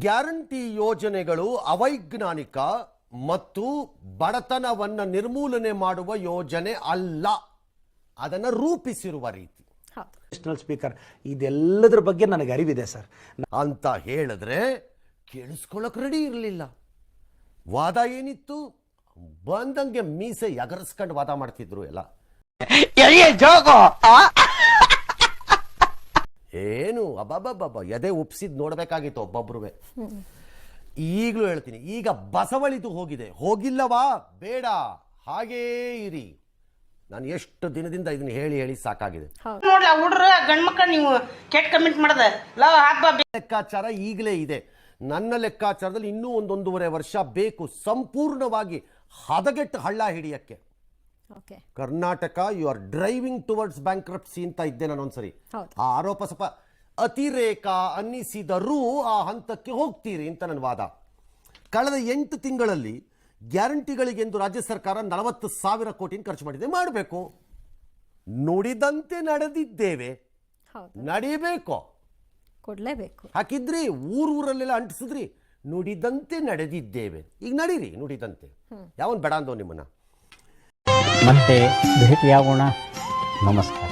Guarantee ಯೋಜನೆಗಳು ಅವೈಜ್ಞಾನಿಕ ಮತ್ತು ಬಡತನವನ್ನು ನಿರ್ಮೂಲನೆ ಮಾಡುವ ಯೋಜನೆ ಅಲ್ಲ, ಅದನ್ನು ರೂಪಿಸಿರುವ ರೀತಿ. ನ್ಯಾಷನಲ್ ಸ್ಪೀಕರ್, ಇದೆಲ್ಲದರ ಬಗ್ಗೆ ನನಗೆ ಅರಿವಿದೆ ಸರ್ ಅಂತ ಹೇಳಿದ್ರೆ ಕೇಳಿಸ್ಕೊಳ್ಳೋಕೆ ರೆಡಿ ಇರಲಿಲ್ಲ. ವಾದ ಏನಿತ್ತು? ಬಂದಂಗೆ ಮೀಸೆ ಎಗರಿಸ್ಕೊಂಡು ವಾದ ಮಾಡ್ತಿದ್ರು ಎಲ್ಲ. ಏನು ಅಬ್ಬಬ್ಬಬ್ಬ ಎದೆ ಉಪ್ಸಿದ್ ನೋಡ್ಬೇಕಾಗಿತ್ತು ಒಬ್ಬೊಬ್ರು. ಈಗಲೂ ಹೇಳ್ತೀನಿ, ಈಗ ಬಸವಳಿದು ಹೋಗಿದೆ, ಹೋಗಿಲ್ಲವಾ ಬೇಡ, ಹಾಗೇ ಇರಿ. ನಾನು ಎಷ್ಟು ದಿನದಿಂದ ಇದನ್ನ ಹೇಳಿ ಹೇಳಿ ಸಾಕಾಗಿದೆ. ನೋಡ್ಲ ಹುಡ್ರ ಗಂಡ್ಮಕ್ಳ ನೀವು ಕೆಟ್ಟ ಕಮೆಂಟ್ ಮಾಡದ ಲೆಕ್ಕಾಚಾರ ಈಗಲೇ ಇದೆ. ನನ್ನ ಲೆಕ್ಕಾಚಾರದಲ್ಲಿ ಇನ್ನೂ 1.5 ವರ್ಷ ಬೇಕು ಸಂಪೂರ್ಣವಾಗಿ ಹದಗೆಟ್ಟು ಹಳ್ಳ ಹಿಡಿಯಕ್ಕೆ. Karnataka you are driving towards bankruptcy ಅಂತ ಇದ್ದೆ ನಾನು ಒಂದ್ಸರಿ. ಆ ಆರೋಪ ಸ್ವಲ್ಪ ಅತಿರೇಕ ಅನ್ನಿಸಿದರೂ ಆ ಹಂತಕ್ಕೆ ಹೋಗ್ತೀರಿ ಅಂತ ನನ್ನ ವಾದ. ಕಳೆದ 8 ತಿಂಗಳಲ್ಲಿ ಗ್ಯಾರಂಟಿಗಳಿಗೆಂದು ರಾಜ್ಯ ಸರ್ಕಾರ 40,000 ಕೋಟಿ ಖರ್ಚು ಮಾಡಿದೆ. ಮಾಡಬೇಕು, ನುಡಿದಂತೆ ನಡೆದಿದ್ದೇವೆ, ನಡಿಬೇಕು, ಕೊಡ್ಲೇಬೇಕು. ಹಾಕಿದ್ರಿ ಊರಲ್ಲೆಲ್ಲ ಅಂಟಿಸಿದ್ರಿ, ನುಡಿದಂತೆ ನಡೆದಿದ್ದೇವೆ, ಈಗ ನಡೀರಿ ನುಡಿದಂತೆ. ಯಾವನ್ ಬೇಡ ಅಂದೋ ನಿಮ್ಮನ್ನ. ಮತ್ತೆ ಭೇಟಿಯಾಗೋಣ. ನಮಸ್ಕಾರ.